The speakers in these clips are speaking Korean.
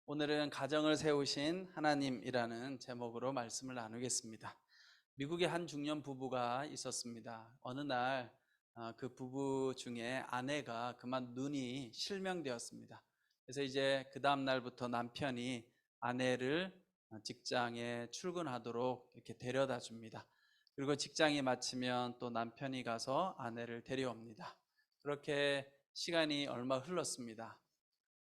오늘은 가정을 세우신 하나님이라는 제목으로 말씀을 나누겠습니다. 미국에 한 중년 부부가 있었습니다. 어느 날 그 부부 중에 아내가 그만 눈이 실명되었습니다. 그래서 이제 그 다음 날부터 남편이 아내를 직장에 출근하도록 이렇게 데려다 줍니다. 그리고 직장이 마치면 또 남편이 가서 아내를 데려옵니다. 그렇게 시간이 얼마 흘렀습니다.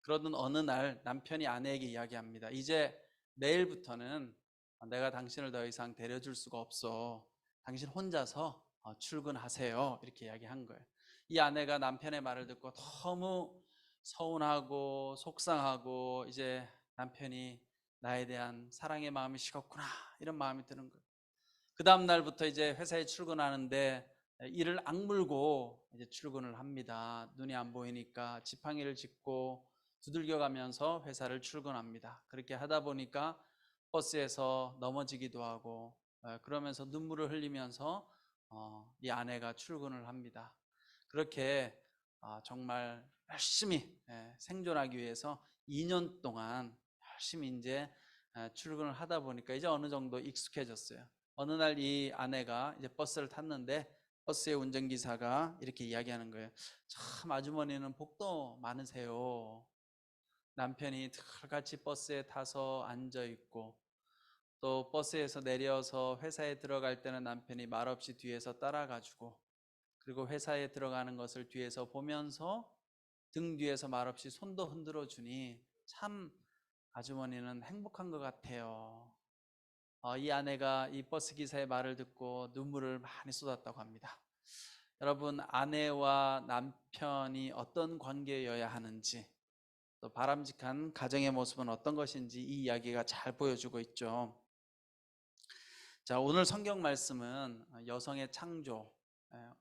그러던 어느 날 남편이 아내에게 이야기합니다. 이제 내일부터는 내가 당신을 더 이상 데려줄 수가 없어. 당신 혼자서 출근하세요. 이렇게 이야기한 거예요. 이 아내가 남편의 말을 듣고 너무 서운하고 속상하고 이제 남편이 나에 대한 사랑의 마음이 식었구나 이런 마음이 드는 거예요. 그 다음 날부터 이제 회사에 출근하는데 이를 악물고 이제 출근을 합니다. 눈이 안 보이니까 지팡이를 짚고 두들겨 가면서 회사를 출근합니다. 그렇게 하다 보니까 버스에서 넘어지기도 하고 그러면서 눈물을 흘리면서 이 아내가 출근을 합니다. 그렇게 정말 열심히 생존하기 위해서 2년 동안 열심히 이제 출근을 하다 보니까 이제 어느 정도 익숙해졌어요. 어느 날 이 아내가 이제 버스를 탔는데 버스의 운전기사가 이렇게 이야기하는 거예요. 참 아주머니는 복도 많으세요. 남편이 같이 버스에 타서 앉아 있고 또 버스에서 내려서 회사에 들어갈 때는 남편이 말없이 뒤에서 따라가지고 그리고 회사에 들어가는 것을 뒤에서 보면서 등 뒤에서 말없이 손도 흔들어 주니 참 아주머니는 행복한 것 같아요. 이 아내가 이 버스 기사의 말을 듣고 눈물을 많이 쏟았다고 합니다. 여러분, 아내와 남편이 어떤 관계여야 하는지, 또 바람직한 가정의 모습은 어떤 것인지 이 이야기가 잘 보여주고 있죠. 자, 오늘 성경 말씀은 여성의 창조.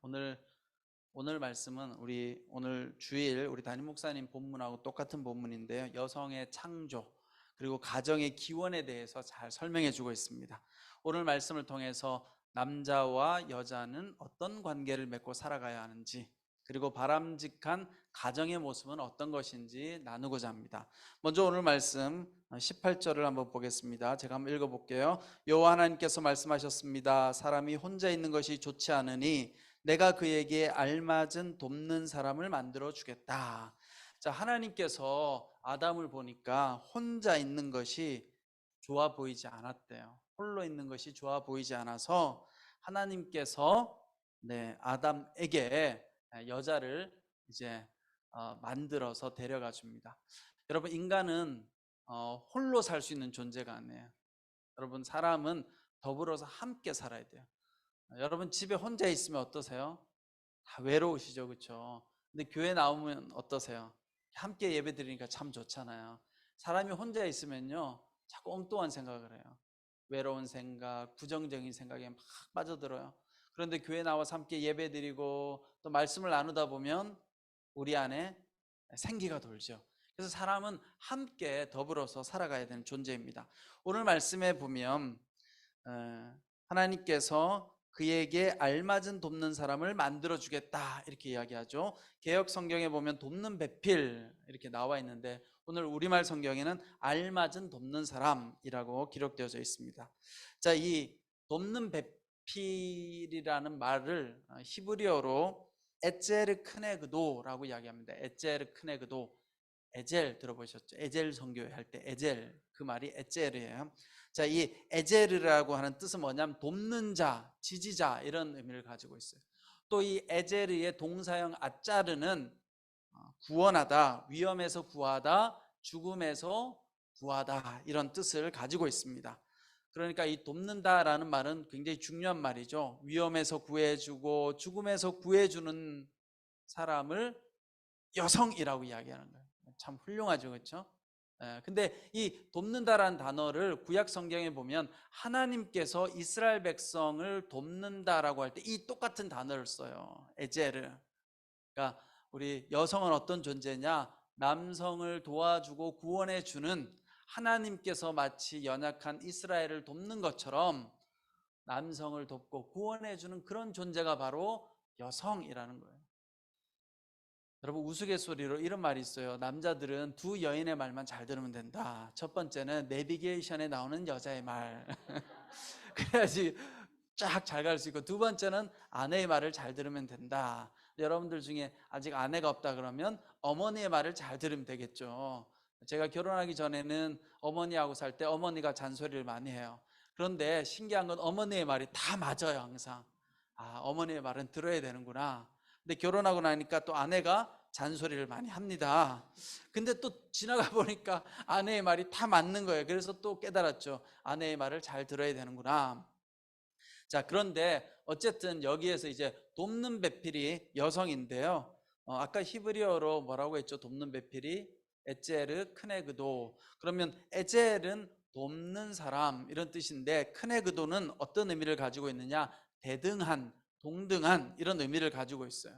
오늘 말씀은 우리 오늘 주일 우리 담임 목사님 본문하고 똑같은 본문인데요. 여성의 창조 그리고 가정의 기원에 대해서 잘 설명해 주고 있습니다. 오늘 말씀을 통해서 남자와 여자는 어떤 관계를 맺고 살아가야 하는지 그리고 바람직한 가정의 모습은 어떤 것인지 나누고자 합니다. 먼저 오늘 말씀 18절을 한번 보겠습니다. 제가 한번 읽어볼게요. 여호와 하나님께서 말씀하셨습니다. 사람이 혼자 있는 것이 좋지 않으니 내가 그에게 알맞은 돕는 사람을 만들어 주겠다. 자, 하나님께서 아담을 보니까 혼자 있는 것이 좋아 보이지 않았대요. 홀로 있는 것이 좋아 보이지 않아서 하나님께서 아담에게 여자를 이제 만들어서 데려가 줍니다. 여러분, 인간은 홀로 살 수 있는 존재가 아니에요. 여러분, 사람은 더불어서 함께 살아야 돼요. 여러분 집에 혼자 있으면 어떠세요? 다 외로우시죠, 그렇죠? 근데 교회 나오면 어떠세요? 함께 예배 드리니까 참 좋잖아요. 사람이 혼자 있으면요 자꾸 엉뚱한 생각을 해요. 외로운 생각, 부정적인 생각에 막 빠져들어요. 그런데 교회 나와서 함께 예배 드리고 또 말씀을 나누다 보면 우리 안에 생기가 돌죠. 그래서 사람은 함께 더불어서 살아가야 되는 존재입니다. 오늘 말씀에 보면 하나님께서 그에게 알맞은 돕는 사람을 만들어 주겠다 이렇게 이야기하죠. 개역 성경에 보면 돕는 배필 이렇게 나와 있는데 오늘 우리말 성경에는 알맞은 돕는 사람이라고 기록되어져 있습니다. 자, 이 돕는 배필이라는 말을 히브리어로 에제르 크네그도라고 이야기합니다. 에제르 크네그도. 에젤 들어보셨죠? 에젤 선교할 때 에젤 그 말이 에젤이에요. 자, 이 에제르라고 하는 뜻은 뭐냐면 돕는 자, 지지자 이런 의미를 가지고 있어요. 또 이 에제르의 동사형 아짜르는 구원하다, 위험에서 구하다, 죽음에서 구하다 이런 뜻을 가지고 있습니다. 그러니까 이 돕는다라는 말은 굉장히 중요한 말이죠. 위험에서 구해주고 죽음에서 구해주는 사람을 여성이라고 이야기하는 거예요. 참 훌륭하죠, 그렇죠? 근데 이 돕는다라는 단어를 구약 성경에 보면 하나님께서 이스라엘 백성을 돕는다라고 할 때 이 똑같은 단어를 써요. 에제르. 그러니까 우리 여성은 어떤 존재냐? 남성을 도와주고 구원해 주는 하나님께서 마치 연약한 이스라엘을 돕는 것처럼 남성을 돕고 구원해 주는 그런 존재가 바로 여성이라는 거예요. 여러분 우스갯소리로 이런 말이 있어요. 남자들은 두 여인의 말만 잘 들으면 된다. 첫 번째는 내비게이션에 나오는 여자의 말. 그래야지 쫙 잘 갈 수 있고, 두 번째는 아내의 말을 잘 들으면 된다. 여러분들 중에 아직 아내가 없다 그러면 어머니의 말을 잘 들으면 되겠죠. 제가 결혼하기 전에는 어머니하고 살 때 어머니가 잔소리를 많이 해요. 그런데 신기한 건 어머니의 말이 다 맞아요, 항상. 아, 어머니의 말은 들어야 되는구나. 근데 결혼하고 나니까 또 아내가 잔소리를 많이 합니다. 근데 또 지나가 보니까 아내의 말이 다 맞는 거예요. 그래서 또 깨달았죠. 아내의 말을 잘 들어야 되는구나. 자, 그런데 어쨌든 여기에서 이제 돕는 배필이 여성인데요. 아까 히브리어로 뭐라고 했죠? 돕는 배필이 에제르 크네그도. 그러면 에젤은 돕는 사람 이런 뜻인데, 크네그도는 어떤 의미를 가지고 있느냐? 대등한, 동등한 이런 의미를 가지고 있어요.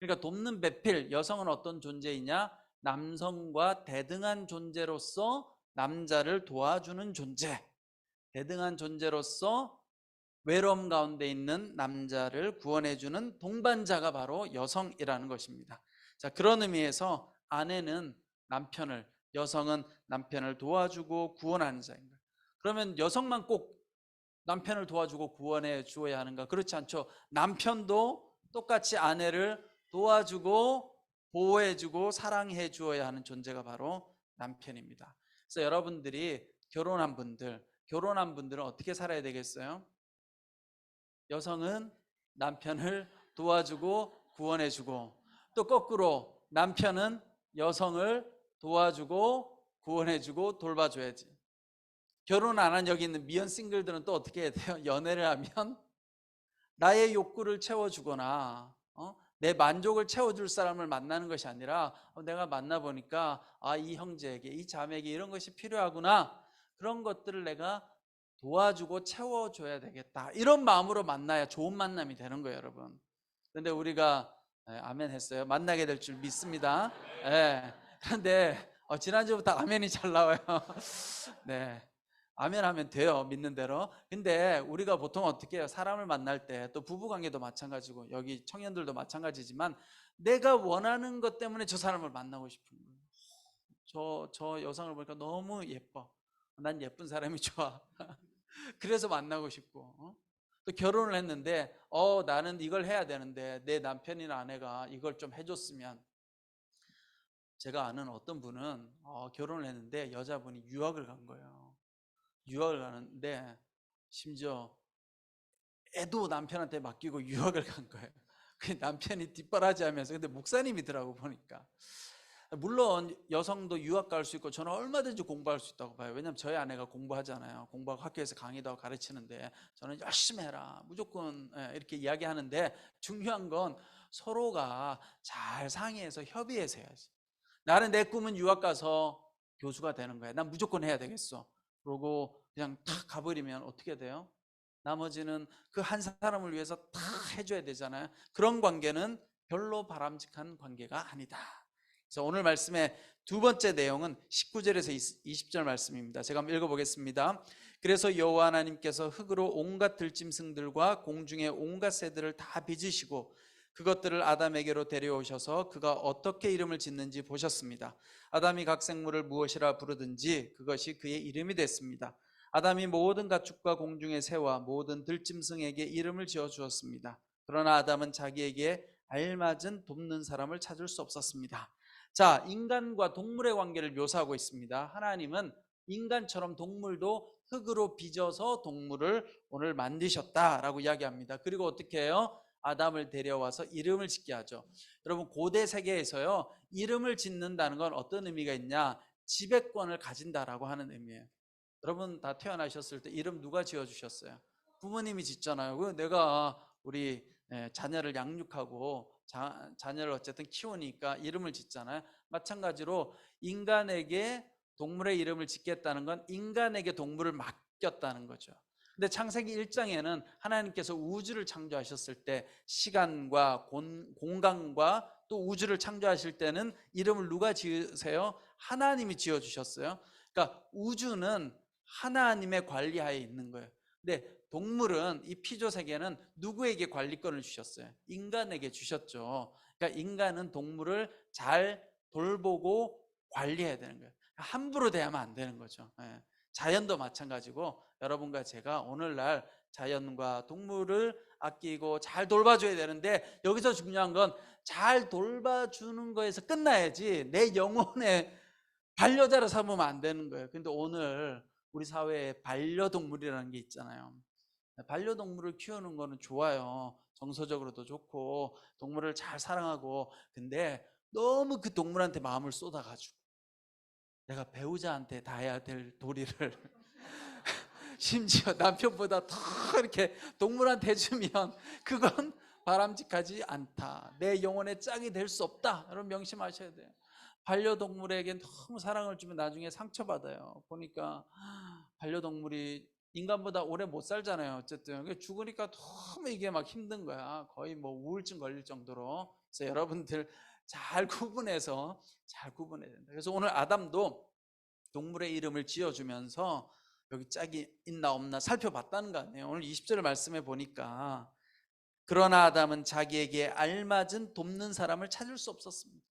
그러니까 돕는 배필, 여성은 어떤 존재이냐? 남성과 대등한 존재로서 남자를 도와주는 존재. 대등한 존재로서 외로움 가운데 있는 남자를 구원해주는 동반자가 바로 여성이라는 것입니다. 자, 그런 의미에서 아내는 남편을, 여성은 남편을 도와주고 구원하는 자인 거예요. 그러면 여성만 꼭 남편을 도와주고 구원해 주어야 하는가? 그렇지 않죠. 남편도 똑같이 아내를 도와주고 보호해주고 사랑해 주어야 하는 존재가 바로 남편입니다. 그래서 여러분들이 결혼한 분들은 어떻게 살아야 되겠어요? 여성은 남편을 도와주고 구원해주고, 또 거꾸로 남편은 여성을 도와주고 구원해주고 돌봐줘야지. 결혼 안 한 여기 있는 미혼 싱글들은 또 어떻게 해야 돼요? 연애를 하면 나의 욕구를 채워주거나 내 만족을 채워줄 사람을 만나는 것이 아니라, 내가 만나보니까 이 형제에게, 이 자매에게 이런 것이 필요하구나, 그런 것들을 내가 도와주고 채워줘야 되겠다, 이런 마음으로 만나야 좋은 만남이 되는 거예요, 여러분. 그런데 우리가 아멘 했어요. 만나게 될 줄 믿습니다. 예. 그런데 지난주부터 아멘이 잘 나와요. 네. 아멘 하면 돼요, 믿는 대로. 근데 우리가 보통 어떻게 해요? 사람을 만날 때, 또 부부관계도 마찬가지고 여기 청년들도 마찬가지지만, 내가 원하는 것 때문에 저 사람을 만나고 싶은 거예요. 저 여성을 보니까 너무 예뻐, 난 예쁜 사람이 좋아. 그래서 만나고 싶고, 또 결혼을 했는데 나는 이걸 해야 되는데 내 남편이나 아내가 이걸 좀 해줬으면. 제가 아는 어떤 분은 결혼을 했는데 여자분이 유학을 간 거예요. 유학을 가는데 심지어 애도 남편한테 맡기고 유학을 간 거예요. 그 남편이 뒷바라지하면서, 근데 목사님이더라고 보니까. 물론 여성도 유학 갈 수 있고 저는 얼마든지 공부할 수 있다고 봐요. 왜냐하면 저희 아내가 공부하잖아요. 공부하고 학교에서 강의도 하고 가르치는데 저는 열심히 해라, 무조건 이렇게 이야기하는데, 중요한 건 서로가 잘 상의해서 협의해서 해야지. 나는 내 꿈은 유학 가서 교수가 되는 거야, 난 무조건 해야 되겠어, 그러고 그냥 탁 가버리면 어떻게 돼요? 나머지는 그 한 사람을 위해서 다 해줘야 되잖아요. 그런 관계는 별로 바람직한 관계가 아니다. 그래서 오늘 말씀의 두 번째 내용은 19절에서 20절 말씀입니다. 제가 한번 읽어보겠습니다. 그래서 여호와 하나님께서 흙으로 온갖 들짐승들과 공중의 온갖 새들을 다 빚으시고 그것들을 아담에게로 데려오셔서 그가 어떻게 이름을 짓는지 보셨습니다. 아담이 각 생물을 무엇이라 부르든지 그것이 그의 이름이 됐습니다. 아담이 모든 가축과 공중의 새와 모든 들짐승에게 이름을 지어 주었습니다. 그러나 아담은 자기에게 알맞은 돕는 사람을 찾을 수 없었습니다. 자, 인간과 동물의 관계를 묘사하고 있습니다. 하나님은 인간처럼 동물도 흙으로 빚어서 동물을 오늘 만드셨다라고 이야기합니다. 그리고 어떻게 해요? 아담을 데려와서 이름을 짓게 하죠. 여러분, 고대 세계에서요, 이름을 짓는다는 건 어떤 의미가 있냐? 지배권을 가진다라고 하는 의미예요. 여러분 다 태어나셨을 때 이름 누가 지어주셨어요? 부모님이 짓잖아요. 내가 우리 자녀를 양육하고 자녀를 어쨌든 키우니까 이름을 짓잖아요. 마찬가지로 인간에게 동물의 이름을 짓겠다는 건 인간에게 동물을 맡겼다는 거죠. 근데 창세기 1장에는 하나님께서 우주를 창조하셨을 때 시간과 공간과 또 우주를 창조하실 때는 이름을 누가 지으세요? 하나님이 지어주셨어요. 그러니까 우주는 하나님의 관리하에 있는 거예요. 근데 동물은, 이 피조 세계는 누구에게 관리권을 주셨어요? 인간에게 주셨죠. 그러니까 그러니까 인간은 동물을 잘 돌보고 관리해야 되는 거예요. 함부로 대하면 안 되는 거죠. 예. 자연도 마찬가지고 여러분과 제가 오늘날 자연과 동물을 아끼고 잘 돌봐줘야 되는데, 여기서 중요한 건 잘 돌봐주는 거에서 끝나야지 내 영혼의 반려자를 삼으면 안 되는 거예요. 근데 오늘 우리 사회에 반려동물이라는 게 있잖아요. 반려동물을 키우는 거는 좋아요. 정서적으로도 좋고 동물을 잘 사랑하고, 근데 너무 그 동물한테 마음을 쏟아가지고 내가 배우자한테 다 해야 될 도리를 심지어 남편보다 더 이렇게 동물한테 해주면 그건 바람직하지 않다. 내 영혼의 짝이 될 수 없다. 여러분 명심하셔야 돼요. 반려동물에게 너무 사랑을 주면 나중에 상처받아요. 보니까 반려동물이 인간보다 오래 못 살잖아요. 어쨌든 죽으니까 너무 이게 막 힘든 거야. 거의 뭐 우울증 걸릴 정도로. 그래서 여러분들 잘 구분해야 된다. 그래서 오늘 아담도 동물의 이름을 지어주면서 여기 짝이 있나 없나 살펴봤다는 거 아니에요. 오늘 20절 말씀에 보니까 그러나 아담은 자기에게 알맞은 돕는 사람을 찾을 수 없었습니다.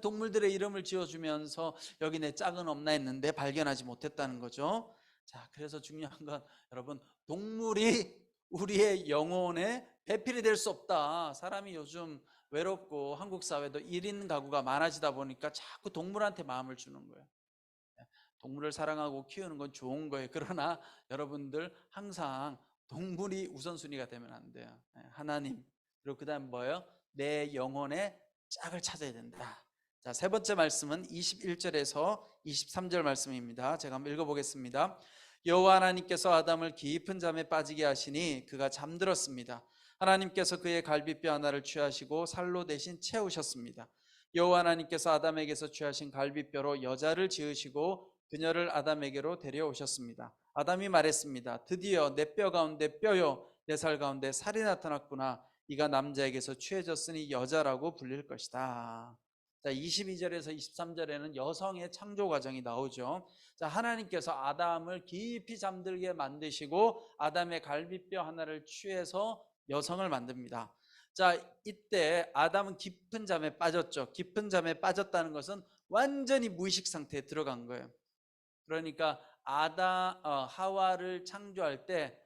동물들의 이름을 지어주면서 여기 내 짝은 없나 했는데 발견하지 못했다는 거죠. 자, 그래서 중요한 건 여러분, 동물이 우리의 영혼의 배필이 될 수 없다. 사람이 요즘 외롭고 한국 사회도 1인 가구가 많아지다 보니까 자꾸 동물한테 마음을 주는 거예요. 동물을 사랑하고 키우는 건 좋은 거예요. 그러나 여러분들 항상 동물이 우선순위가 되면 안 돼요. 하나님, 그리고 그 다음 뭐예요? 내 영혼의 짝을 찾아야 된다. 자, 세 번째 말씀은 21절에서 23절 말씀입니다. 제가 한번 읽어보겠습니다. 여호와 하나님께서 아담을 깊은 잠에 빠지게 하시니 그가 잠들었습니다. 하나님께서 그의 갈비뼈 하나를 취하시고 살로 대신 채우셨습니다. 여호와 하나님께서 아담에게서 취하신 갈비뼈로 여자를 지으시고 그녀를 아담에게로 데려오셨습니다. 아담이 말했습니다. 드디어 내 뼈 가운데 뼈요 내 살 가운데 살이 나타났구나. 이가 남자에게서 취해졌으니 여자라고 불릴 것이다. 자, 22절에서 23절에는 여성의 창조 과정이 나오죠. 자, 하나님께서 아담을 깊이 잠들게 만드시고 아담의 갈비뼈 하나를 취해서 여성을 만듭니다. 자, 이때 아담은 깊은 잠에 빠졌죠. 깊은 잠에 빠졌다는 것은 완전히 무의식 상태에 들어간 거예요. 그러니까 하와를 창조할 때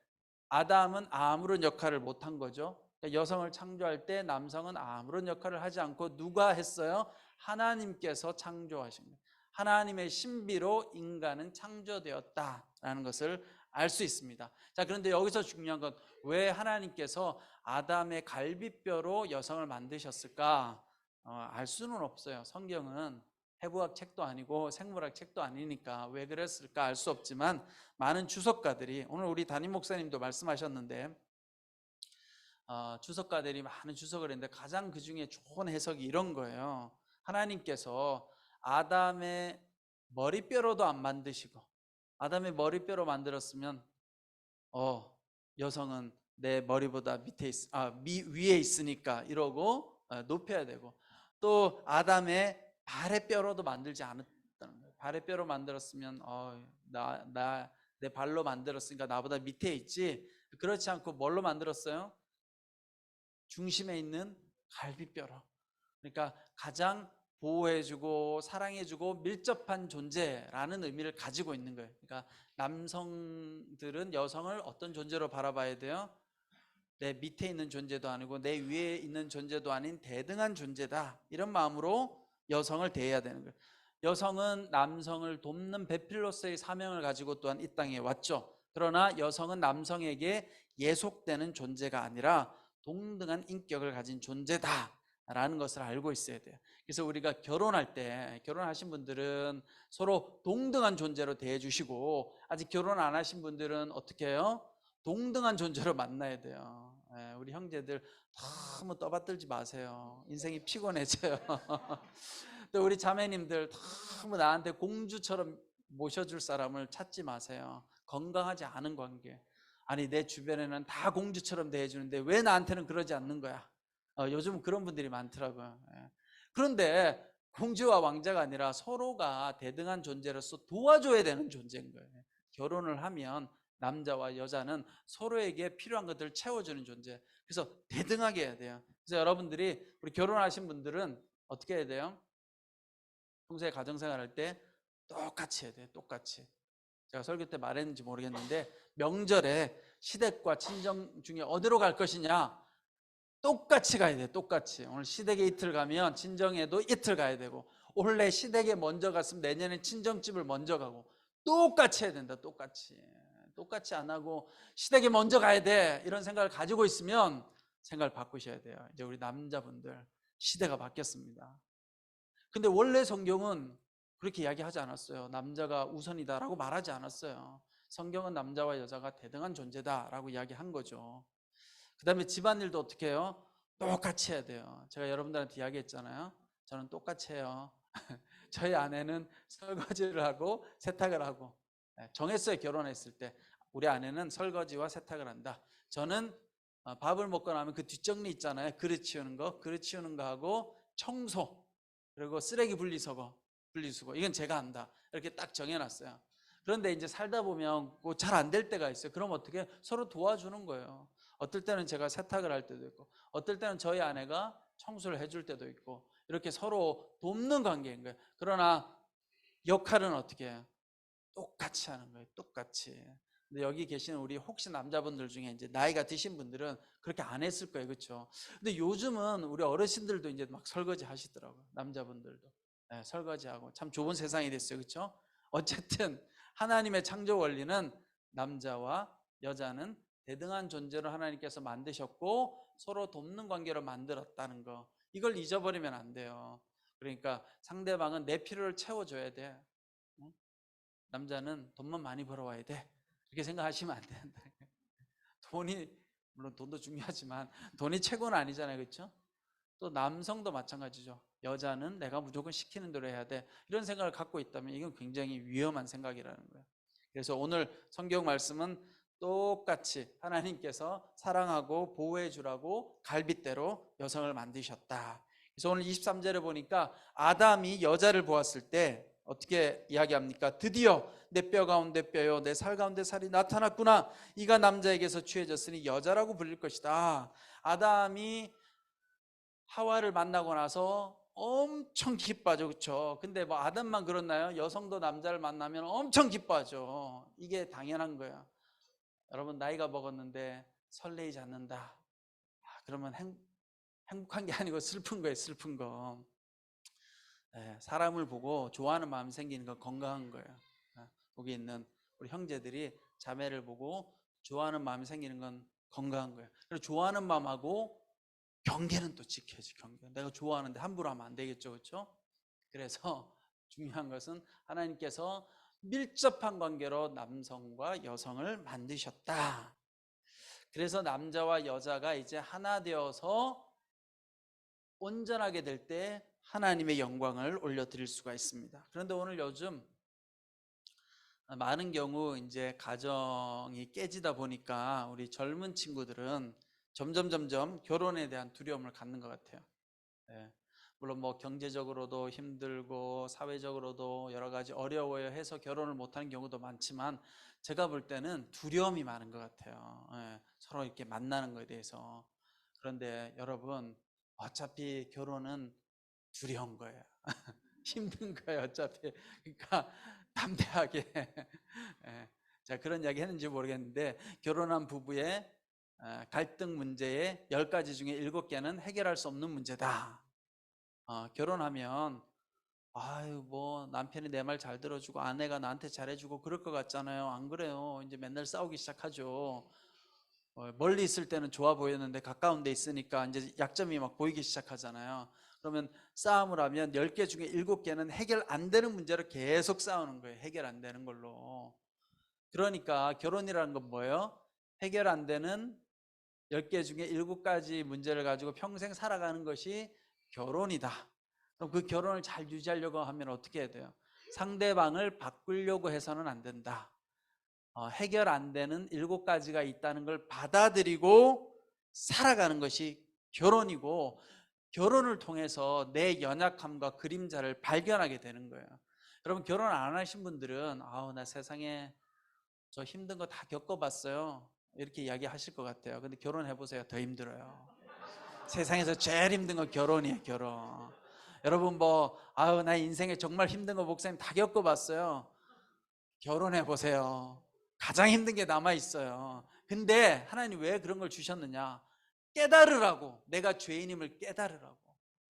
아담은 아무런 역할을 못한 거죠. 그러니까 여성을 창조할 때 남성은 아무런 역할을 하지 않고 누가 했어요? 하나님께서 창조하신 거예요. 하나님의 신비로 인간은 창조되었다라는 것을 알 수 있습니다. 자, 그런데 여기서 중요한 건 왜 하나님께서 아담의 갈비뼈로 여성을 만드셨을까? 알 수는 없어요. 성경은 해부학 책도 아니고 생물학 책도 아니니까 왜 그랬을까 알 수 없지만, 많은 주석가들이, 오늘 우리 담임 목사님도 말씀하셨는데 주석가들이 많은 주석을 했는데 가장 그 중에 좋은 해석이 이런 거예요. 하나님께서 아담의 머리뼈로도 안 만드시고 아담의 머리뼈로 만들었으면 여성은 내 머리보다 위에 있으니까 이러고 높여야 되고, 또 아담의 발의 뼈로도 만들지 않았다는 거예요. 발의 뼈로 만들었으면 내 발로 만들었으니까 나보다 밑에 있지. 그렇지 않고 뭘로 만들었어요? 중심에 있는 갈비뼈로. 그러니까 가장 보호해주고 사랑해주고 밀접한 존재라는 의미를 가지고 있는 거예요. 그러니까 남성들은 여성을 어떤 존재로 바라봐야 돼요? 내 밑에 있는 존재도 아니고 내 위에 있는 존재도 아닌 대등한 존재다, 이런 마음으로 여성을 대해야 되는 거예요. 여성은 남성을 돕는 배필로서의 사명을 가지고 또한 이 땅에 왔죠. 그러나 여성은 남성에게 예속되는 존재가 아니라 동등한 인격을 가진 존재다 라는 것을 알고 있어야 돼요. 그래서 우리가 결혼할 때, 결혼하신 분들은 서로 동등한 존재로 대해주시고, 아직 결혼 안 하신 분들은 어떻게 해요? 동등한 존재로 만나야 돼요. 우리 형제들 너무 떠받들지 마세요. 인생이 피곤해져요. 또 우리 자매님들 너무 나한테 공주처럼 모셔줄 사람을 찾지 마세요. 건강하지 않은 관계. 아니, 내 주변에는 다 공주처럼 대해주는데 왜 나한테는 그러지 않는 거야? 요즘 그런 분들이 많더라고요. 그런데 공주와 왕자가 아니라 서로가 대등한 존재로서 도와줘야 되는 존재인 거예요. 결혼을 하면 남자와 여자는 서로에게 필요한 것들을 채워주는 존재. 그래서 대등하게 해야 돼요. 그래서 여러분들이 우리 결혼하신 분들은 어떻게 해야 돼요? 평소에 가정생활 할 때 똑같이 해야 돼요. 똑같이. 제가 설교 때 말했는지 모르겠는데 명절에 시댁과 친정 중에 어디로 갈 것이냐? 똑같이 가야 돼요. 똑같이. 오늘 시댁에 이틀 가면 친정에도 이틀 가야 되고, 올해 시댁에 먼저 갔으면 내년에 친정집을 먼저 가고, 똑같이 해야 된다. 똑같이. 똑같이 안 하고 시댁에 먼저 가야 돼, 이런 생각을 가지고 있으면 생각을 바꾸셔야 돼요. 이제 우리 남자분들 시대가 바뀌었습니다. 근데 원래 성경은 그렇게 이야기하지 않았어요. 남자가 우선이다라고 말하지 않았어요. 성경은 남자와 여자가 대등한 존재다라고 이야기한 거죠. 그 다음에 집안일도 어떻게 해요? 똑같이 해야 돼요. 제가 여러분들한테 이야기했잖아요. 저는 똑같이 해요. 저희 아내는 설거지를 하고 세탁을 하고, 정했어요. 결혼했을 때 우리 아내는 설거지와 세탁을 한다. 저는 밥을 먹고 나면 그 뒷정리 있잖아요. 그릇 치우는 거 하고 청소, 그리고 쓰레기 분리수거, 이건 제가 한다. 이렇게 딱 정해놨어요. 그런데 이제 살다 보면 잘 안 될 때가 있어요. 그럼 어떻게? 서로 도와주는 거예요. 어떨 때는 제가 세탁을 할 때도 있고, 어떨 때는 저희 아내가 청소를 해줄 때도 있고, 이렇게 서로 돕는 관계인 거예요. 그러나 역할은 어떻게 해요? 똑같이 하는 거예요. 똑같이. 근데 여기 계시는 우리 혹시 남자분들 중에 이제 나이가 드신 분들은 그렇게 안 했을 거예요. 그렇죠? 근데 요즘은 우리 어르신들도 이제 막 설거지 하시더라고요. 남자분들도. 네, 설거지하고 참 좋은 세상이 됐어요. 그렇죠? 어쨌든 하나님의 창조 원리는 남자와 여자는 대등한 존재로 하나님께서 만드셨고 서로 돕는 관계로 만들었다는 거. 이걸 잊어버리면 안 돼요. 그러니까 상대방은 내 필요를 채워줘야 돼. 남자는 돈만 많이 벌어와야 돼, 이렇게 생각하시면 안 된다. 돈이, 물론 돈도 중요하지만 돈이 최고는 아니잖아요. 그렇죠? 또 남성도 마찬가지죠. 여자는 내가 무조건 시키는 대로 해야 돼, 이런 생각을 갖고 있다면 이건 굉장히 위험한 생각이라는 거예요. 그래서 오늘 성경 말씀은 똑같이 하나님께서 사랑하고 보호해 주라고 갈빗대로 여성을 만드셨다. 그래서 오늘 23절에 보니까 아담이 여자를 보았을 때 어떻게 이야기합니까? 드디어 내 뼈 가운데 뼈요 내 살 가운데 살이 나타났구나. 이가 남자에게서 취해졌으니 여자라고 불릴 것이다. 아담이 하와를 만나고 나서 엄청 기뻐하죠. 그렇죠? 근데 뭐 아담만 그렇나요? 여성도 남자를 만나면 엄청 기뻐하죠. 이게 당연한 거야. 여러분, 나이가 먹었는데 설레이지 않는다. 그러면 행복한 게 아니고 슬픈 거예요. 슬픈 거. 사람을 보고 좋아하는 마음이 생기는 건 건강한 거예요. 거기 있는 우리 형제들이 자매를 보고 좋아하는 마음이 생기는 건 건강한 거예요. 그리고 좋아하는 마음하고 경계는 또 지켜야지. 경계. 내가 좋아하는데 함부로 하면 안 되겠죠. 그렇죠? 그래서 중요한 것은 하나님께서 밀접한 관계로 남성과 여성을 만드셨다. 그래서 남자와 여자가 이제 하나 되어서 온전하게 될 때 하나님의 영광을 올려드릴 수가 있습니다. 그런데 오늘 요즘 많은 경우 이제 가정이 깨지다 보니까 우리 젊은 친구들은 점점 결혼에 대한 두려움을 갖는 것 같아요. 물론 뭐 경제적으로도 힘들고 사회적으로도 여러 가지 어려워요 해서 결혼을 못하는 경우도 많지만, 제가 볼 때는 두려움이 많은 것 같아요. 서로 이렇게 만나는 것에 대해서. 그런데 여러분, 어차피 결혼은 두려운 거예요. 힘든 거예요, 어차피. 그러니까 담대하게. 자, 그런 이야기 했는지 모르겠는데, 결혼한 부부의 갈등 문제의 10가지 중에 7개는 해결할 수 없는 문제다. 결혼하면 아유 뭐 남편이 내 말 잘 들어주고 아내가 나한테 잘해주고 그럴 것 같잖아요. 안 그래요. 이제 맨날 싸우기 시작하죠. 멀리 있을 때는 좋아 보였는데 가까운 데 있으니까 이제 약점이 막 보이기 시작하잖아요. 그러면 싸움을 하면 10개 중에 7개는 해결 안 되는 문제로 계속 싸우는 거예요. 해결 안 되는 걸로. 그러니까 결혼이라는 건 뭐예요? 해결 안 되는 10개 중에 7가지 문제를 가지고 평생 살아가는 것이 결혼이다. 그럼 그 결혼을 잘 유지하려고 하면 어떻게 해야 돼요? 상대방을 바꾸려고 해서는 안 된다. 해결 안 되는 7가지가 있다는 걸 받아들이고 살아가는 것이 결혼이고, 결혼을 통해서 내 연약함과 그림자를 발견하게 되는 거예요. 여러분, 결혼 안 하신 분들은 아우 나 세상에 저 힘든 거 다 겪어봤어요. 이렇게 이야기하실 것 같아요. 근데 결혼해보세요. 더 힘들어요. 세상에서 제일 힘든 건 결혼이에요. 결혼. 여러분 아유 나 인생에 정말 힘든 거 목사님 다 겪어봤어요. 결혼해보세요. 가장 힘든 게 남아있어요. 근데 하나님 왜 그런 걸 주셨느냐? 깨달으라고. 내가 죄인임을 깨달으라고.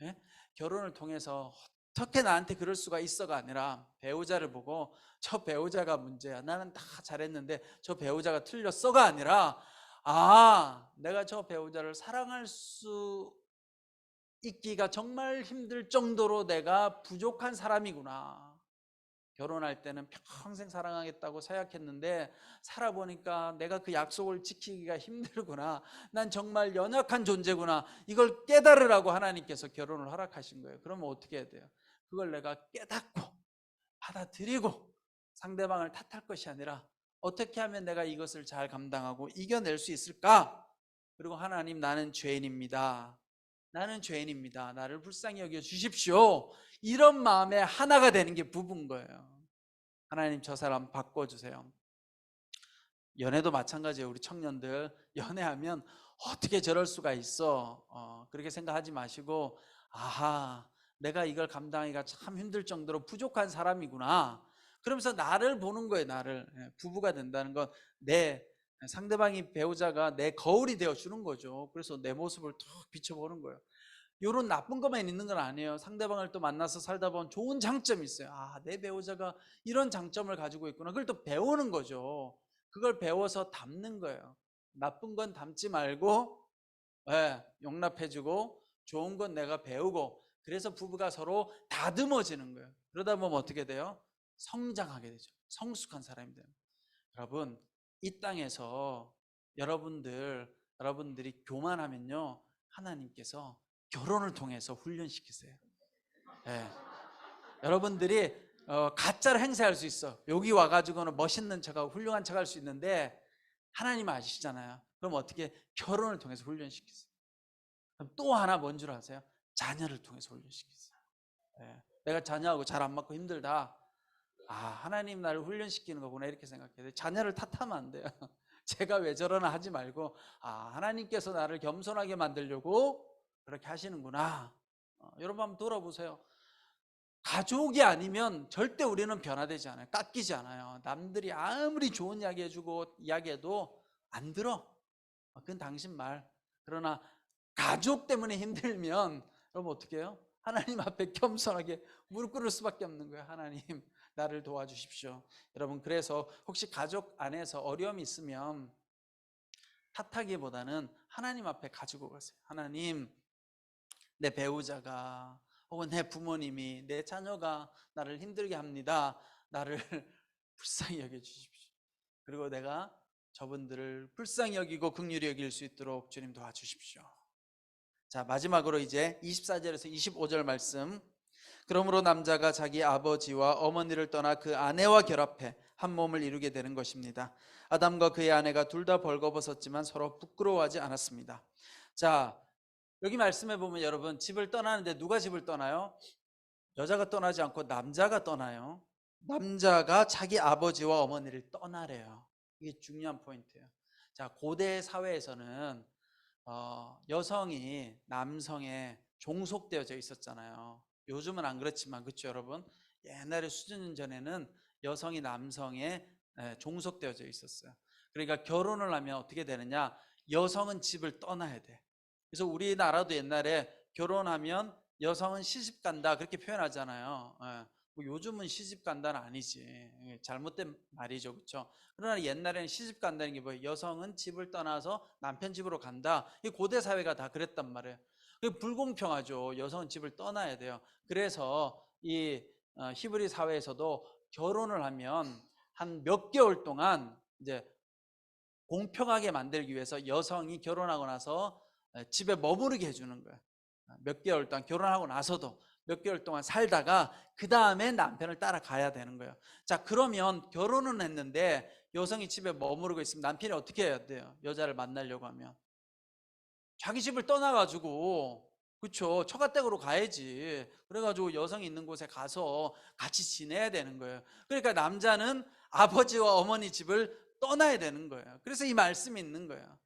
예? 결혼을 통해서 어떻게 나한테 그럴 수가 있어가 아니라 배우자를 보고 저 배우자가 문제야. 나는 다 잘했는데 저 배우자가 틀렸어가 아니라 내가 저 배우자를 사랑할 수 있기가 정말 힘들 정도로 내가 부족한 사람이구나. 결혼할 때는 평생 사랑하겠다고 생각했는데 살아보니까 내가 그 약속을 지키기가 힘들구나. 난 정말 연약한 존재구나. 이걸 깨달으라고 하나님께서 결혼을 허락하신 거예요. 그러면 어떻게 해야 돼요? 그걸 내가 깨닫고 받아들이고 상대방을 탓할 것이 아니라 어떻게 하면 내가 이것을 잘 감당하고 이겨낼 수 있을까? 그리고 하나님, 나는 죄인입니다. 나는 죄인입니다. 나를 불쌍히 여겨 주십시오. 이런 마음에 하나가 되는 게 부부인 거예요. 하나님, 저 사람 바꿔주세요. 연애도 마찬가지예요. 우리 청년들 연애하면 어떻게 저럴 수가 있어, 그렇게 생각하지 마시고 내가 이걸 감당하기가 참 힘들 정도로 부족한 사람이구나. 그러면서 나를 보는 거예요. 나를. 부부가 된다는 건 내 상대방이 배우자가 내 거울이 되어 주는 거죠. 그래서 내 모습을 툭 비춰보는 거예요. 요런 나쁜 것만 있는 건 아니에요. 상대방을 또 만나서 살다 보면 좋은 장점이 있어요. 내 배우자가 이런 장점을 가지고 있구나. 그걸 또 배우는 거죠. 그걸 배워서 담는 거예요. 나쁜 건 담지 말고 용납해주고 좋은 건 내가 배우고, 그래서 부부가 서로 다듬어지는 거예요. 그러다 보면 어떻게 돼요? 성장하게 되죠. 성숙한 사람이 돼요. 여러분, 이 땅에서 여러분들이 교만하면요, 하나님께서 결혼을 통해서 훈련시키세요. 네. 여러분들이 가짜로 행세할 수 있어. 여기 와가지고는 멋있는 척하고 훌륭한 척할 수 있는데 하나님 아시잖아요. 그럼 어떻게? 결혼을 통해서 훈련시키세요. 그럼 또 하나 뭔 줄 아세요? 자녀를 통해서 훈련시키세요. 네. 내가 자녀하고 잘 안 맞고 힘들다. 하나님 나를 훈련시키는 거구나, 이렇게 생각해요. 자녀를 탓하면 안 돼요. 제가 왜 저러나 하지 말고 하나님께서 나를 겸손하게 만들려고 그렇게 하시는구나. 여러분 한번 돌아보세요. 가족이 아니면 절대 우리는 변화되지 않아요. 깎이지 않아요. 남들이 아무리 좋은 이야기 해주고 이야기해도 안 들어. 그건 당신 말. 그러나 가족 때문에 힘들면 여러분 어떻게 해요? 하나님 앞에 겸손하게 무릎 꿇을 수밖에 없는 거예요. 하나님, 나를 도와주십시오. 여러분, 그래서 혹시 가족 안에서 어려움이 있으면 탓하기보다는 하나님 앞에 가지고 가세요. 하나님, 내 배우자가 혹은 내 부모님이, 내 자녀가 나를 힘들게 합니다. 나를 불쌍히 여겨주십시오. 그리고 내가 저분들을 불쌍히 여기고 긍휼히 여길 수 있도록 주님 도와주십시오. 자, 마지막으로 이제 24절에서 25절 말씀. 그러므로 남자가 자기 아버지와 어머니를 떠나 그 아내와 결합해 한 몸을 이루게 되는 것입니다. 아담과 그의 아내가 둘 다 벌거벗었지만 서로 부끄러워하지 않았습니다. 자, 여기 말씀해 보면 여러분, 집을 떠나는데 누가 집을 떠나요? 여자가 떠나지 않고 남자가 떠나요. 남자가 자기 아버지와 어머니를 떠나래요. 이게 중요한 포인트예요. 자, 고대 사회에서는 여성이 남성에 종속되어져 있었잖아요. 요즘은 안 그렇지만, 그렇죠 여러분? 옛날에 수천 년 전에는 여성이 남성에 종속되어져 있었어요. 그러니까 결혼을 하면 어떻게 되느냐? 여성은 집을 떠나야 돼. 그래서 우리나라도 옛날에 결혼하면 여성은 시집 간다 그렇게 표현하잖아요. 뭐 요즘은 시집 간다는 아니지. 잘못된 말이죠, 그렇죠? 그러나 옛날에는 시집 간다는 게 뭐예요? 여성은 집을 떠나서 남편 집으로 간다. 이 고대 사회가 다 그랬단 말이에요. 불공평하죠. 여성은 집을 떠나야 돼요. 그래서 이 히브리 사회에서도 결혼을 하면 한 몇 개월 동안 이제 공평하게 만들기 위해서 여성이 결혼하고 나서 집에 머무르게 해주는 거예요. 몇 개월 동안, 결혼하고 나서도 몇 개월 동안 살다가 그 다음에 남편을 따라가야 되는 거예요. 자, 그러면 결혼은 했는데 여성이 집에 머무르고 있으면 남편이 어떻게 해야 돼요? 여자를 만나려고 하면 자기 집을 떠나가지고, 그렇죠, 처가댁으로 가야지. 그래가지고 여성이 있는 곳에 가서 같이 지내야 되는 거예요. 그러니까 남자는 아버지와 어머니 집을 떠나야 되는 거예요. 그래서 이 말씀이 있는 거예요.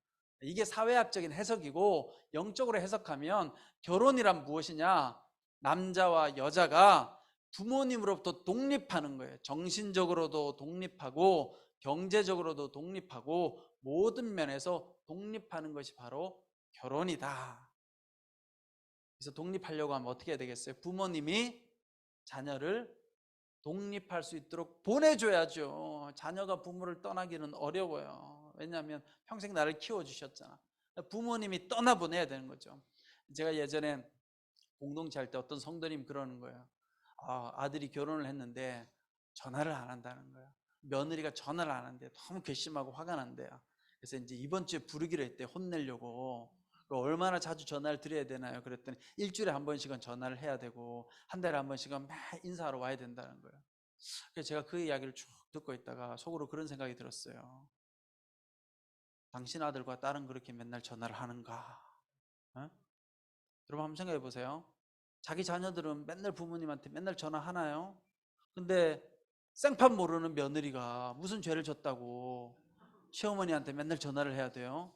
이게 사회학적인 해석이고, 영적으로 해석하면 결혼이란 무엇이냐? 남자와 여자가 부모님으로부터 독립하는 거예요. 정신적으로도 독립하고 경제적으로도 독립하고 모든 면에서 독립하는 것이 바로 결혼이다. 그래서 독립하려고 하면 어떻게 해야 되겠어요? 부모님이 자녀를 독립할 수 있도록 보내줘야죠. 자녀가 부모를 떠나기는 어려워요. 왜냐하면 평생 나를 키워주셨잖아. 부모님이 떠나보내야 되는 거죠. 제가 예전에 공동체 할 때 어떤 성도님 그러는 거예요. 아들이 결혼을 했는데 전화를 안 한다는 거예요. 며느리가 전화를 안 하는데 너무 괘씸하고 화가 난대요. 그래서 이제 이번 주에 부르기로 했대, 혼내려고. 얼마나 자주 전화를 드려야 되나요? 그랬더니 일주일에 한 번씩은 전화를 해야 되고 한 달에 한 번씩은 매 인사하러 와야 된다는 거예요. 그래서 제가 그 이야기를 쭉 듣고 있다가 속으로 그런 생각이 들었어요. 당신 아들과 딸은 그렇게 맨날 전화를 하는가? 어? 여러분 한번 생각해 보세요. 자기 자녀들은 맨날 부모님한테 맨날 전화하나요? 근데 생판 모르는 며느리가 무슨 죄를 졌다고 시어머니한테 맨날 전화를 해야 돼요?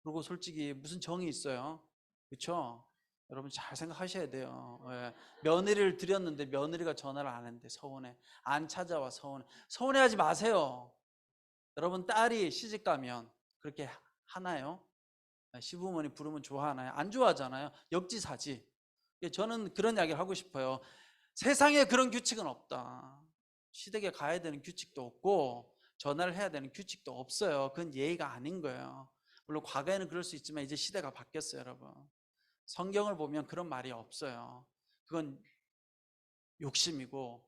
그리고 솔직히 무슨 정이 있어요? 그렇죠? 여러분 잘 생각하셔야 돼요. 예. 며느리를 드렸는데 며느리가 전화를 안 했는데 서운해. 안 찾아와 서운해. 서운해하지 마세요. 여러분 딸이 시집 가면 그렇게 하나요? 시부모니 부르면 좋아하나요? 안 좋아하잖아요. 역지사지. 저는 그런 이야기를 하고 싶어요. 세상에 그런 규칙은 없다. 시댁에 가야 되는 규칙도 없고 전화를 해야 되는 규칙도 없어요. 그건 예의가 아닌 거예요. 물론 과거에는 그럴 수 있지만 이제 시대가 바뀌었어요, 여러분. 성경을 보면 그런 말이 없어요. 그건 욕심이고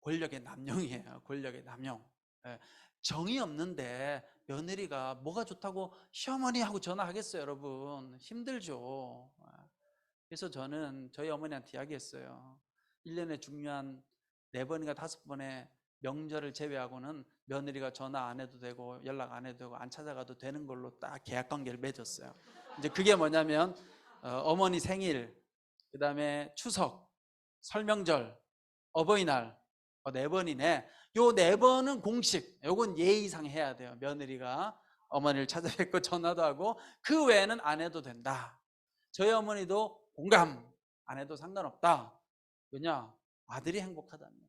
권력의 남용이에요. 권력의 남용. 예. 정이 없는데 며느리가 뭐가 좋다고 시어머니하고 전화하겠어요, 여러분. 힘들죠. 그래서 저는 저희 어머니한테 이야기했어요. 1년에 중요한 4번인가 5번의 명절을 제외하고는 며느리가 전화 안 해도 되고 연락 안 해도 되고 안 찾아가도 되는 걸로 딱 계약관계를 맺었어요. 이제 그게 뭐냐면 어머니 생일, 그 다음에 추석, 설명절, 어버이날 4번이네. 요 4번은 공식, 요건 예의상 해야 돼요. 며느리가 어머니를 찾아뵙고 전화도 하고 그 외에는 안 해도 된다. 저희 어머니도 공감, 안 해도 상관없다. 왜냐? 아들이 행복하다면.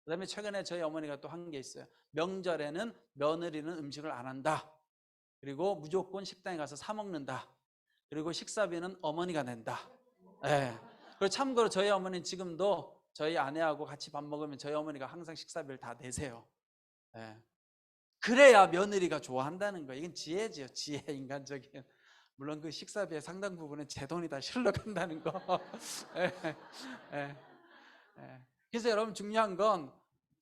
그 다음에 최근에 저희 어머니가 또 한 게 있어요. 명절에는 며느리는 음식을 안 한다. 그리고 무조건 식당에 가서 사 먹는다. 그리고 식사비는 어머니가 낸다. 예. 그리고 참고로 저희 어머니는 지금도 저희 아내하고 같이 밥 먹으면 저희 어머니가 항상 식사비를 다 내세요. 예. 그래야 며느리가 좋아한다는 거예요. 이건 지혜지요, 지혜, 인간적인. 물론 그 식사비의 상당 부분은 제 돈이 다 실러간다는 거. 예, 예, 예. 그래서 여러분 중요한 건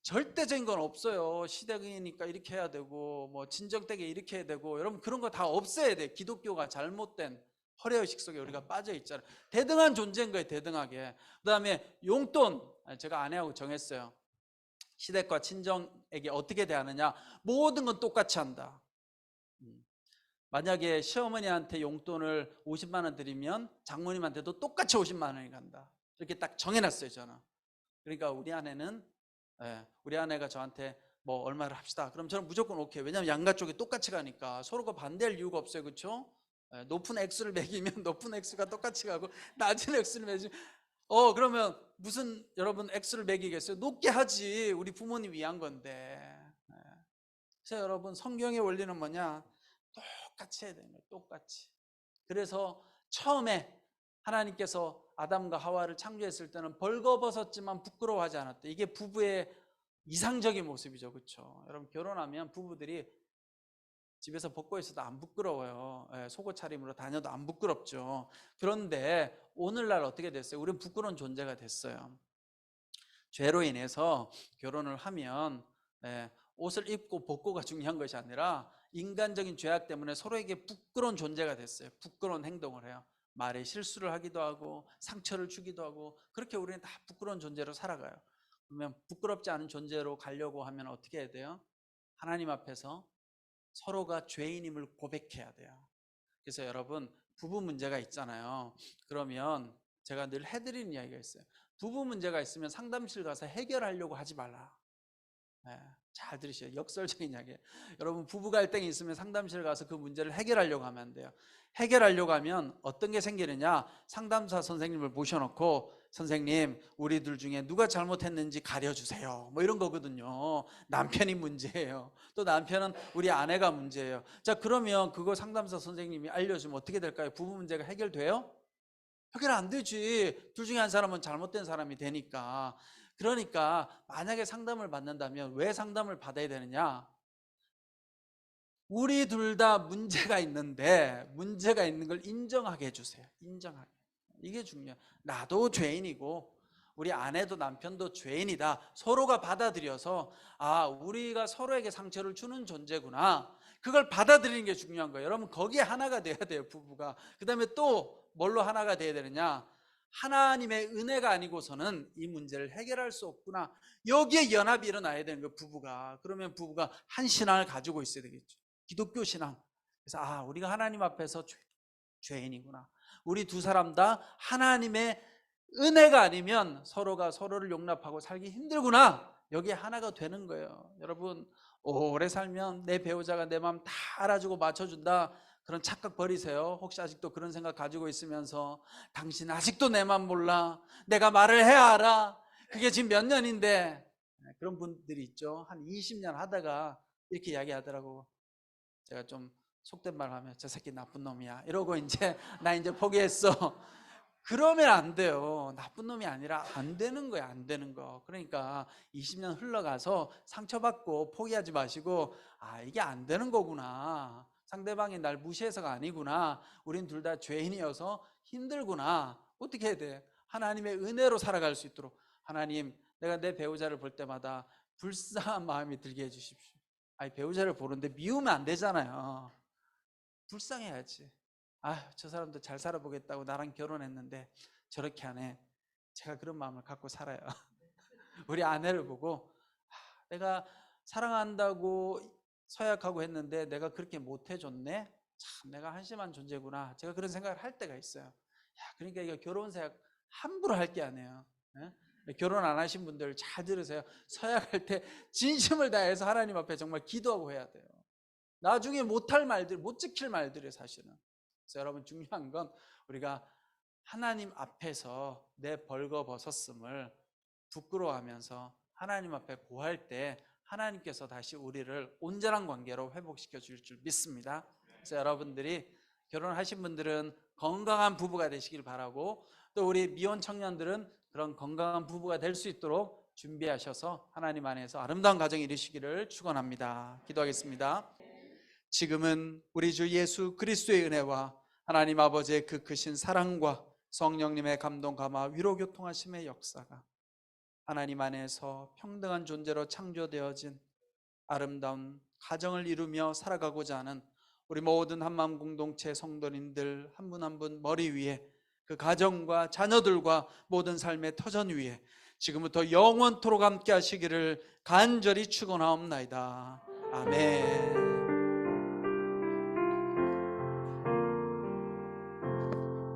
절대적인 건 없어요. 시댁이니까 이렇게 해야 되고 뭐 친정댁에 이렇게 해야 되고 여러분 그런 거 다 없애야 돼. 기독교가 잘못된 허례의식 속에 우리가 빠져 있잖아요. 대등한 존재인 거예요. 대등하게. 그 다음에 용돈, 제가 아내하고 정했어요. 시댁과 친정에게 어떻게 대하느냐, 모든 건 똑같이 한다. 만약에 시어머니한테 용돈을 50만 원 드리면 장모님한테도 똑같이 50만 원이 간다. 이렇게 딱 정해놨어요, 저는. 그러니까 우리 아내가 저한테 뭐 얼마를 합시다. 그럼 저는 무조건 오케이. 왜냐하면 양가 쪽이 똑같이 가니까 서로가 반대할 이유가 없어요, 그렇죠? 높은 액수를 매기면 높은 액수가 똑같이 가고 낮은 액수를 매기면 그러면 무슨 여러분 액수를 매기겠어요? 높게 하지. 우리 부모님 위한 건데. 그래서 여러분 성경의 원리는 뭐냐? 똑같이 해야 되는 거예요. 똑같이. 그래서 처음에 하나님께서 아담과 하와를 창조했을 때는 벌거벗었지만 부끄러워하지 않았대. 이게 부부의 이상적인 모습이죠. 그렇죠? 여러분 결혼하면 부부들이 집에서 벗고 있어도 안 부끄러워요. 속옷 차림으로 다녀도 안 부끄럽죠. 그런데 오늘날 어떻게 됐어요? 우리는 부끄러운 존재가 됐어요. 죄로 인해서 결혼을 하면 옷을 입고 벗고가 중요한 것이 아니라 인간적인 죄악 때문에 서로에게 부끄러운 존재가 됐어요. 부끄러운 행동을 해요. 말에 실수를 하기도 하고 상처를 주기도 하고 그렇게 우리는 다 부끄러운 존재로 살아가요. 그러면 부끄럽지 않은 존재로 가려고 하면 어떻게 해야 돼요? 하나님 앞에서 서로가 죄인임을 고백해야 돼요. 그래서 여러분 부부 문제가 있잖아요. 그러면 제가 늘 해드리는 이야기가 있어요. 부부 문제가 있으면 상담실 가서 해결하려고 하지 말라. 잘 들으셔요. 역설적인 이야기예요. 여러분 부부 갈등이 있으면 상담실 가서 그 문제를 해결하려고 하면 안 돼요. 해결하려고 하면 어떤 게 생기느냐, 상담사 선생님을 모셔놓고 선생님 우리들 중에 누가 잘못했는지 가려주세요 뭐 이런 거거든요. 남편이 문제예요. 또 남편은 우리 아내가 문제예요. 자, 그러면 그거 상담사 선생님이 알려주면 어떻게 될까요? 부부 문제가 해결돼요? 해결 안 되지. 둘 중에 한 사람은 잘못된 사람이 되니까. 그러니까 만약에 상담을 받는다면 왜 상담을 받아야 되느냐, 우리 둘 다 문제가 있는데 문제가 있는 걸 인정하게 해주세요. 인정하게. 이게 중요해요. 나도 죄인이고 우리 아내도 남편도 죄인이다. 서로가 받아들여서 아, 우리가 서로에게 상처를 주는 존재구나. 그걸 받아들이는 게 중요한 거예요. 여러분 거기에 하나가 돼야 돼요, 부부가. 그 다음에 또 뭘로 하나가 돼야 되느냐, 하나님의 은혜가 아니고서는 이 문제를 해결할 수 없구나. 여기에 연합이 일어나야 되는 거예요, 부부가. 그러면 부부가 한 신앙을 가지고 있어야 되겠죠. 기독교 신앙. 그래서 아, 우리가 하나님 앞에서 죄인이구나. 우리 두 사람 다 하나님의 은혜가 아니면 서로가 서로를 용납하고 살기 힘들구나. 여기에 하나가 되는 거예요. 여러분 오래 살면 내 배우자가 내 마음 다 알아주고 맞춰준다, 그런 착각 버리세요. 혹시 아직도 그런 생각 가지고 있으면서 당신 아직도 내 마음 몰라, 내가 말을 해야 알아, 그게 지금 몇 년인데, 그런 분들이 있죠. 한 20년 하다가 이렇게 이야기하더라고. 제가 좀 속된 말 하면 저 새끼 나쁜 놈이야 이러고 이제 나 이제 포기했어. 그러면 안 돼요. 나쁜 놈이 아니라 안 되는 거야, 안 되는 거. 그러니까 20년 흘러가서 상처받고 포기하지 마시고 아, 이게 안 되는 거구나. 상대방이 날 무시해서가 아니구나. 우린 둘 다 죄인이어서 힘들구나. 어떻게 해야 돼? 하나님의 은혜로 살아갈 수 있도록 하나님, 내가 내 배우자를 볼 때마다 불쌍한 마음이 들게 해주십시오. 아니, 배우자를 보는데 미우면 안 되잖아요. 불쌍해야지. 아, 저 사람도 잘 살아보겠다고 나랑 결혼했는데 저렇게 하네. 제가 그런 마음을 갖고 살아요. 우리 아내를 보고 내가 사랑한다고 서약하고 했는데 내가 그렇게 못해줬네. 참 내가 한심한 존재구나. 제가 그런 생각을 할 때가 있어요. 야, 그러니까 이거 결혼 서약 함부로 할 게 아니에요. 결혼 안 하신 분들 잘 들으세요. 서약할 때 진심을 다해서 하나님 앞에 정말 기도하고 해야 돼요. 나중에 못할 말들, 못 지킬 말들이 사실은. 그래서 여러분 중요한 건 우리가 하나님 앞에서 내 벌거벗었음을 부끄러워하면서 하나님 앞에 고할 때 하나님께서 다시 우리를 온전한 관계로 회복시켜 줄 줄 믿습니다. 그래서 여러분들이 결혼하신 분들은 건강한 부부가 되시길 바라고, 또 우리 미혼 청년들은 그런 건강한 부부가 될 수 있도록 준비하셔서 하나님 안에서 아름다운 가정 이루시기를 축원합니다. 기도하겠습니다. 지금은 우리 주 예수 그리스도의 은혜와 하나님 아버지의 그 크신 사랑과 성령님의 감동 감화 위로 교통하심의 역사가 하나님 안에서 평등한 존재로 창조되어진 아름다운 가정을 이루며 살아가고자 하는 우리 모든 한마음 공동체 성도님들 한 분 한 분 머리 위에, 그 가정과 자녀들과 모든 삶의 터전 위에 지금부터 영원토록 함께 하시기를 간절히 축원하옵나이다. 아멘.